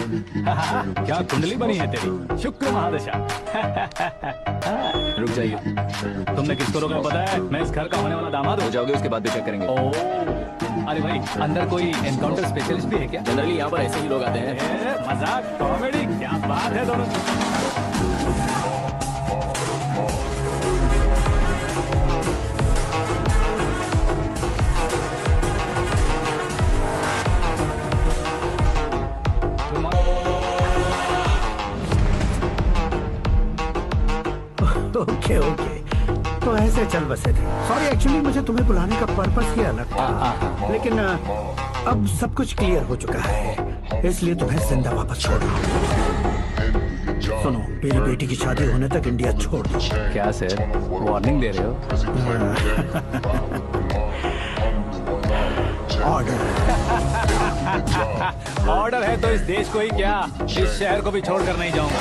क्या कुंडली बनी है तेरी, शुक्र महादशा। रुक जाइए। तुमने किसको रोका पता है? मैं इस घर का होने वाला दामाद हो हूँ। जाओगे उसके बाद भी चेक करेंगे। अरे भाई, अंदर कोई एनकाउंटर स्पेशलिस्ट भी है क्या? जनरली यहाँ पर ऐसे ही लोग आते हैं। मजाक कॉमेडी, क्या बात है दोनों। ओके ओके, तो ऐसे चल बसे थे। सॉरी, एक्चुअली मुझे तुम्हें बुलाने का पर्पस ही अलग था, लेकिन अब सब कुछ क्लियर हो चुका है, इसलिए तुम्हें जिंदा वापस छोड़ रहा हूँ। सुनो, मेरी बेटी की शादी होने तक इंडिया छोड़ दो। क्या सर, वार्निंग दे रहे हो? ऑर्डर। ऑर्डर है तो इस देश को ही क्या, इस शहर को भी छोड़कर नहीं जाऊंगा।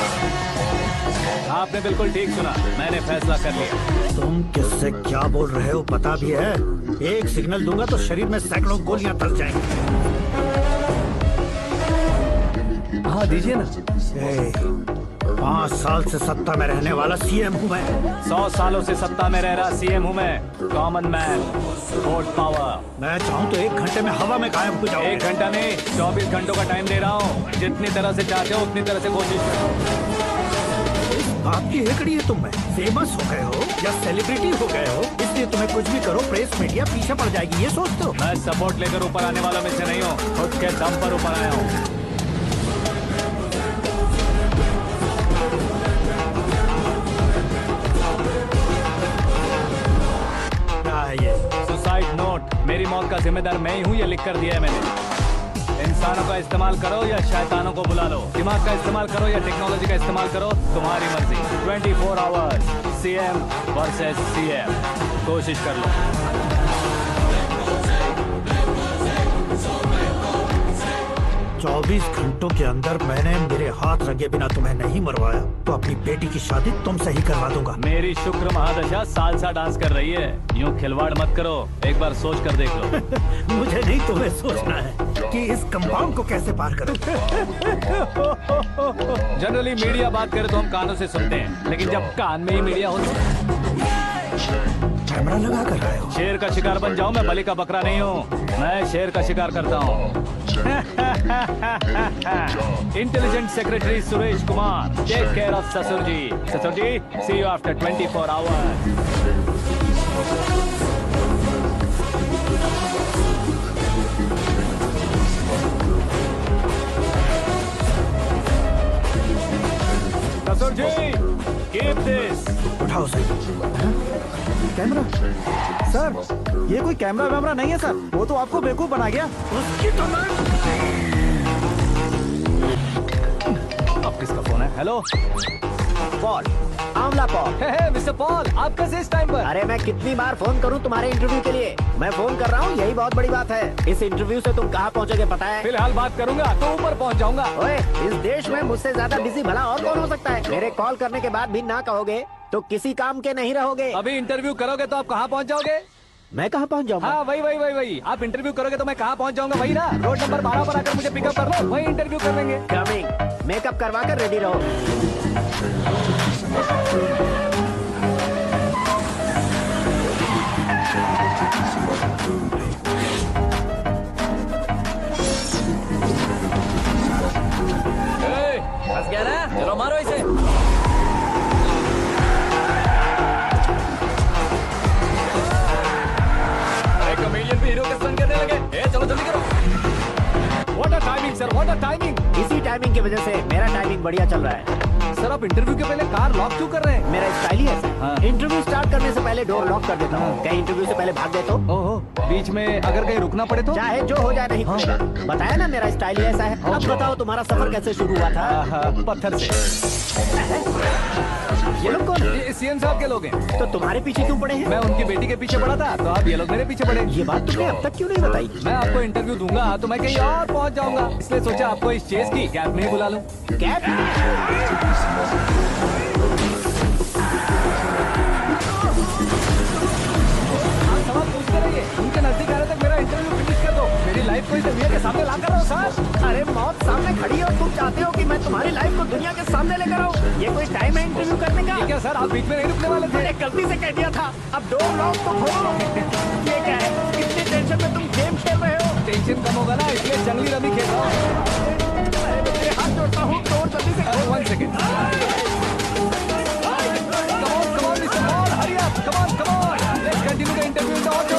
आपने बिल्कुल ठीक सुना, मैंने फैसला कर लिया। तुम किससे क्या बोल रहे हो पता भी है? एक सिग्नल दूंगा तो शरीर में सैकड़ों गोलियां धस जाएंगी। हाँ दीजिए ना। 5 साल से सत्ता में रहने वाला सीएम हूँ मैं। 100 सालों से सत्ता में रह रहा सीएम हूँ मैं। Common man, vote power. मैं चाहूँ तो 1 घंटे में हवा में गायब हो जाऊँ। 1 घंटा नहीं, 24 घंटों का टाइम दे रहा हूँ। जितनी तरह से चाहते हो उतनी तरह से कोशिश करो। आपकी हेकड़ी है, तुम में फेमस हो गए हो या सेलिब्रिटी हो गए हो, इसलिए तुम्हें कुछ भी करो प्रेस मीडिया पीछे पड़ जाएगी, ये सोचते हो? मैं सपोर्ट लेकर ऊपर आने वालों में से नहीं हूँ, खुद के दम पर ऊपर आया हूँ। सुसाइड नोट, मेरी मौत का जिम्मेदार मैं ही हूँ, ये लिख कर दिया है मैंने। इंसानों का इस्तेमाल करो या शैतानों को बुला लो, दिमाग का इस्तेमाल करो या टेक्नोलॉजी का इस्तेमाल करो, तुम्हारी मर्जी। 24 आवर्स सीएम वर्सेस सीएम, कोशिश कर लो। 24 घंटों के अंदर मैंने मेरे हाथ रंगे बिना तुम्हें नहीं मरवाया तो अपनी बेटी की शादी तुमसे ही करवा दूंगा। मेरी शुक्र महादशा सालसा डांस कर रही है, यूं खिलवाड़ मत करो, एक बार सोच कर देख लो। मुझे नहीं, तुम्हें सोचना है कि इस कंपाउंड को कैसे पार करूं। जनरली मीडिया बात करे तो हम कानों से सुनते हैं, लेकिन जब कान में ही मीडिया हो तो कैमरा लगा कर रहे हो। शेर का शिकार बन जाऊं, मैं बलि का बकरा नहीं हूँ, मैं शेर का शिकार करता हूँ। Intelligent secretary Suresh Kumar, take care of ससुर जी। ससुर जी, सी यू आफ्टर 24 आवर्स। ससुर जी, कीप दिस। उठाओ सर। कैमरा सर, ये कोई कैमरा वैमरा नहीं है सर, वो तो आपको बेवकूफ बना गया। उसकी तो अब किसका फोन है? हेलो पॉल, आंवला पॉल। मिस्टर पॉल, आप कैसे इस टाइम पर? अरे मैं कितनी बार फोन करूं तुम्हारे इंटरव्यू के लिए? मैं फोन कर रहा हूं, यही बहुत बड़ी बात है। इस इंटरव्यू से तुम कहां पहुंचोगे पता है? फिलहाल बात करूंगा तो ऊपर पहुंच जाऊंगा। ओए, इस देश में मुझसे ज्यादा बिजी भला और कौन हो सकता है? मेरे कॉल करने के बाद भी ना कहोगे तो किसी काम के नहीं रहोगे। अभी इंटरव्यू करोगे तो आप कहाँ पहुँच जाओगे? मैं कहाँ पहुँच जाऊंगा? हाँ वही। आप इंटरव्यू करोगे तो मैं कहाँ पहुँच जाऊंगा? वही ना, रोड नंबर 12 पर आकर मुझे पिकअप कर लो, वही इंटरव्यू कर लेंगे। कमिंग। मेकअप करवा कर रेडी रहो। फंस गया ना, चलो मारो इसे। कमेडियन भी हीरो के संग करने लगे। चलो जल्दी करो। What a timing sir, what a timing. इसी टाइमिंग की वजह से मेरा टाइमिंग बढ़िया चल रहा है। सर आप इंटरव्यू के पहले कार लॉक क्यों कर रहे हैं? मेरा स्टाइल ही ऐसा है। हाँ। इंटरव्यू स्टार्ट करने से पहले डोर लॉक कर देता हूँ। कहीं इंटरव्यू से पहले भाग गए तो? ओहो, बीच में अगर कहीं रुकना पड़े तो? चाहे जो हो जाए नहीं खुलेगा। बताया ना मेरा स्टाइल ही ऐसा है। अब बताओ तुम्हारा सफर कैसे शुरू हुआ था? पत्थर से। ये लोग कौन है? ये सीएम साहब के लोग हैं। तो तुम्हारे पीछे क्यों पड़े हैं? मैं उनकी बेटी के पीछे पड़ा था, तो अब ये लोग मेरे पीछे पड़े। ये बात तुमने अब तक क्यों नहीं बताई? मैं आपको इंटरव्यू दूंगा तो मैं कहीं और पहुंच जाऊंगा, इसलिए सोचा आपको इस चेस की कैब में ही बुला लूं। कैब? आप सवाल पूछते रहिए, उनके नजदीक आने तक मेरा इंटरव्यू फिनिश कर दो। मेरी लाइफ को इस दुनिया के सामने ला कर रहो सर। अरे मौत सामने खड़ी हो, तुम चाहते हो कि मैं तुम्हारी लाइफ को दुनिया के सामने लेकर आऊं? ये कोई टाइम है इंटरव्यू करने का? क्या सर आप बीच में नहीं रुकने वाले थे? मैंने गलती से कह दिया था, अब डोर लॉक तो खोलो। ये क्या है, इतनी टेंशन में तुम गेम खेल रहे हो? टेंशन कम होगा ना, इसलिए जंगली रमी खेल रहा हूँ। मैं हाथ जोड़ता हूँ, डोर जल्दी से खोलो। 1 second. Come on, Mr. Paul, hurry up. Come on. Let's continue the interview in the auto.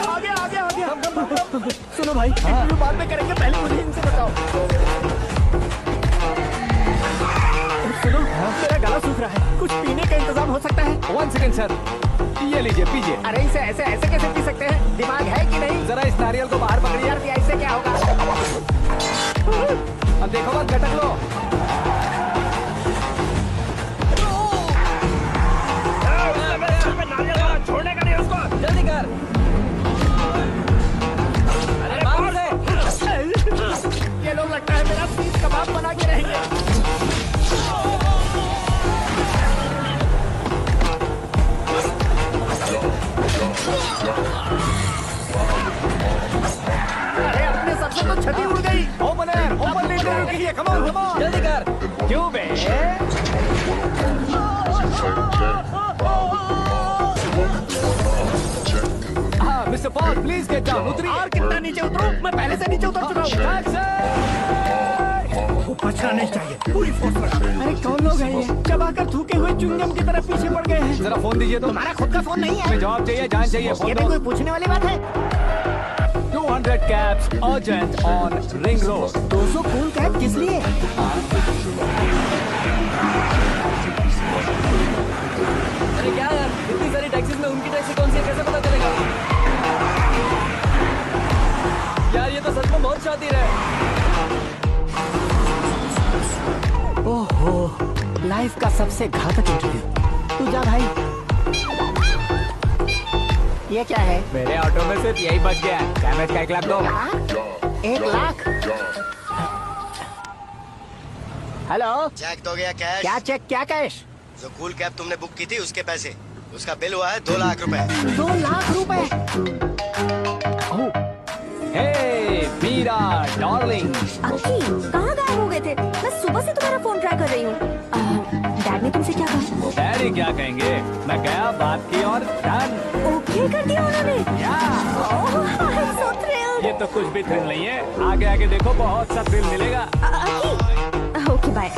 आ गया। सुनो भाई, इंटरव्यू बाद में करेंगे, पहले मुझे इनसे बताओ। सुनो, मेरा गला सूख रहा है, कुछ पीने का इंतजाम हो सकता है? 1 सेकेंड सर, ये लीजिए पीजिए। अरे इसे ऐसे कैसे पी सकते हैं? दिमाग है कि नहीं? जरा इस नारियल को बाहर पकड़िए। यार इससे क्या होगा? अब देखो मत, गटक लो। छोड़ने का नहीं उसको, जल्दी कर। अरे बाप रे, ये लोग लगता है मेरा सीख कबाब बना के रहेंगे। अरे अपने सर से तो छठी उड़ गई। ओपन इंटरव्यू कीजिए। कम ऑन जल्दी कर। क्यों बे? हाँ mister Paul, please get down. उतरिए। और कितना नीचे उतरूं? मैं पहले से नीचे उतर चुका हूँ। वो बचना नहीं चाहिए, पूरी फोर्स लगा। अरे कौन लोग हैं ये? चबाकर थूके हुए च्युइंगम की तरह पीछे पड़ गए हैं। जरा फोन दीजिए तो। तुम्हारा खुद का फोन नहीं है? हमें जवाब चाहिए, जान चाहिए। ये फोन भी दो। कोई पूछने वाली बात है? 200 cabs urgent on Ring Road. 200 cool cab किस लिए? अरे क्या यार, इतनी सारी टैक्सीज में उनकी टैक्सी कौन सी है, कैसे पता चलेगा? यार ये तो सच में बहुत शातिर है। ओहो, लाइफ का सबसे घातक इंटरव्यू। तू जा भाई। ये क्या है? मेरे ऑटो में सिर्फ यही बच गया। डैमेज का 1 लाख दो। 1 लाख? हेलो, चेक तो गया कैश। क्या चेक, क्या कैश? जो कूल कैब तुमने बुक की थी उसके पैसे, उसका बिल हुआ है 2 लाख रुपए। 2 लाख रुपए? हे मीरा डार्लिंग। अक्की, कहाँ गायब हो गए थे? मैं सुबह से तुम्हारा फोन ट्राई कर रही हूँ। डैड ने तुमसे क्या कहा? डैडी क्या कहेंगे, मैं गया, बात की और डन। ओके कर दिया उन्होंने? I'm so thrilled. ये तो कुछ भी थ्रिल नहीं है, आगे देखो बहुत सा थ्रिल मिलेगा। अक्की, ओके बाय।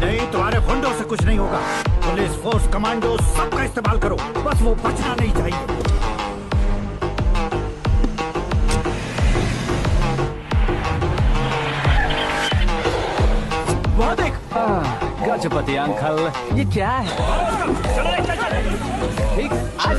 नहीं, तुम्हारे गुंडों से कुछ नहीं होगा। पुलिस फोर्स, कमांडो, सबका इस्तेमाल करो, बस वो बचना नहीं चाहिए। वो देख, गजपति अंकल, ये क्या है? ठीक, आज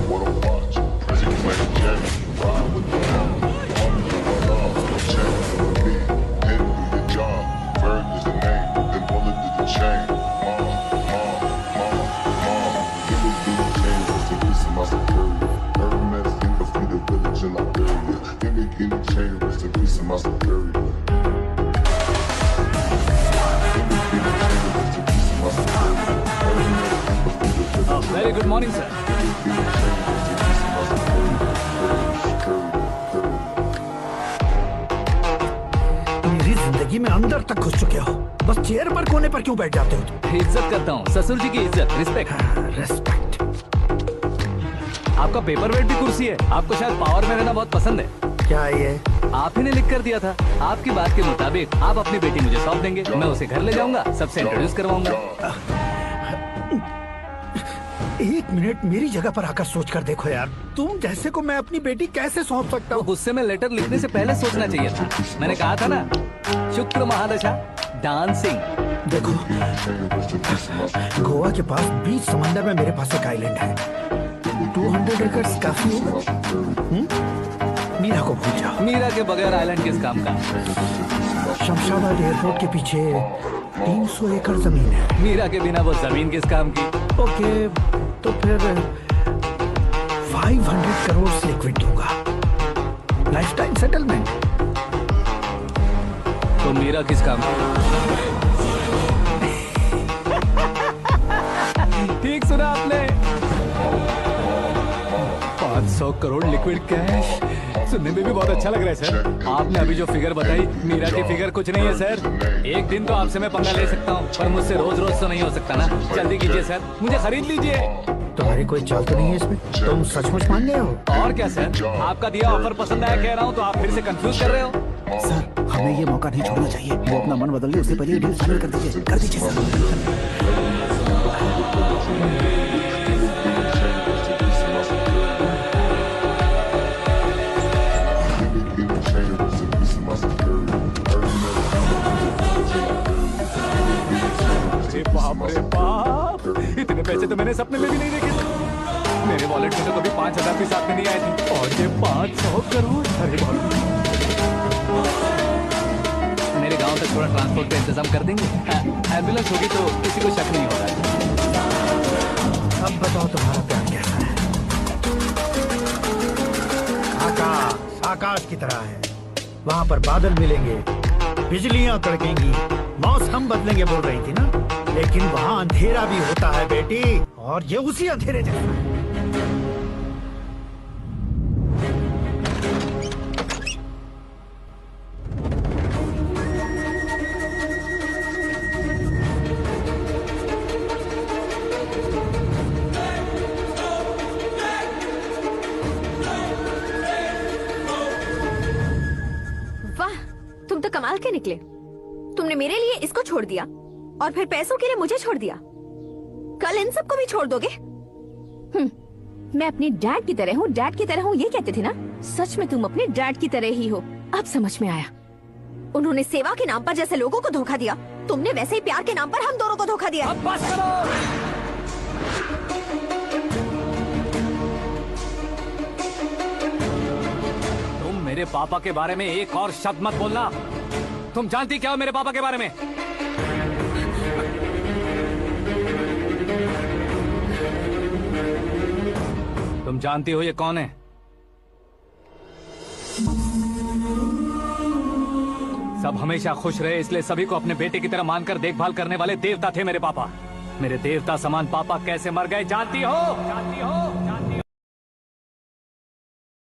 what I watch. Prison playing James, ride with the mob. Money with my love, change for me. Pen do your job, Bird is the name, then bullet to the chain. Mom, niggas do the chain, rest in peace of my superior. Hermes, think of the village in Liberia. Nigga get the chain, rest in peace of my superior. Very good morning sir. मेरी जिंदगी में अंदर तक घुस चुके हो, बस chair पर कोने पर क्यों बैठ जाते हो? इज्जत करता हूँ, ससुर जी की इज्जत, रिस्पेक्ट। रेस्पेक्ट। आपका पेपर वेट भी कुर्सी है। आपको शायद पावर में रहना बहुत पसंद है। क्या ये? आप ही ने लिख कर दिया था। आपकी बात के मुताबिक आप अपनी बेटी मुझे सौंप देंगे, मैं उसे घर ले जाऊंगा, सबसे इंट्रोड्यूस करवाऊंगा। एक मिनट मेरी जगह पर आकर सोच कर देखो यार, तुम जैसे को मैं अपनी बेटी कैसे सौंप सकता तो हूँ? गुस्से में लेटर लिखने से पहले सोचना चाहिए था। मैंने कहा था ना, शुक्र महादशा डांसिंग। देखो, गोवा के पास बीच समंदर में मेरे पास एक आइलैंड है। 200 एकड़ काफी होगा। मीरा को भूल जाओ। मीरा के बगैर आइलैंड किस काम का? शमशाबाद एयरपोर्ट के पीछे 300 एकड़ जमीन है। मीरा के बिना वो जमीन किस काम की? ओके, तो फिर 500 करोड़ लिक्विड दूंगा, लाइफ टाइम सेटलमेंट। तो मीरा किस काम की? ठीक सुना आपने, 500 करोड़ लिक्विड कैश। सुनने में भी बहुत अच्छा लग रहा है सर। आपने अभी जो फिगर बताई, मीरा की फिगर कुछ नहीं है सर। एक दिन तो आपसे मैं पंगा ले सकता हूँ, पर मुझसे रोज रोज तो नहीं हो सकता ना। जल्दी कीजिए सर, मुझे खरीद लीजिए। तुम्हारी कोई चाल तो नहीं है इसमें? तुम सचमुच मान गए हो? और क्या सर, आपका दिया ऑफर पसंद आया कह रहा हूँ, तो आप फिर से कंफ्यूज कर रहे हो। सर, हमें ये मौका नहीं छोड़ना चाहिए। वो अपना मन बदल ले, उससे पहले डील फाइनल कर दीजिए। कर दीजिए सर। बाप रे बाप, इतने पैसे तो मैंने सपने में भी नहीं देखे थे। मेरे वॉलेट में तो कभी 5000 भी साथ में नहीं आए थे, और ये 500 करोड़। अरे बाप, मेरे गांव तक थोड़ा ट्रांसपोर्ट का इंतजाम कर देंगे? एम्बुलेंस होगी तो किसी को शक नहीं होगा। अब बताओ तुम्हारा प्यार कैसा है? आकाश आकाश की तरह है, वहाँ पर बादल मिलेंगे, बिजलियां कड़केंगी, मौसम बदलेंगे बोल रही थी ना, लेकिन वहाँ अंधेरा भी होता है बेटी, और ये उसी अंधेरे जैसा है। वाह, तुम तो कमाल के निकले। तुमने मेरे लिए इसको छोड़ दिया और फिर पैसों के लिए मुझे छोड़ दिया। कल इन सबको भी छोड़ दोगे? मैं अपने डैड की तरह हूँ, डैड की तरह हूँ, ये कहते थे ना। सच में तुम अपने डैड की तरह ही हो। अब समझ में आया। उन्होंने सेवा के नाम पर जैसे लोगों को धोखा दिया, तुमने वैसे ही प्यार के नाम पर हम दोनों को धोखा दिया। अब बस करो। तुम मेरे पापा के बारे में एक और शब्द मत बोलना। तुम जानती क्या हो मेरे पापा के बारे में? तुम जानती हो ये कौन है? सब हमेशा खुश रहे, इसलिए सभी को अपने बेटे की तरह मानकर देखभाल करने वाले देवता थे मेरे पापा। मेरे देवता समान पापा कैसे मर गए जानती हो? जानती हो? जानती हो?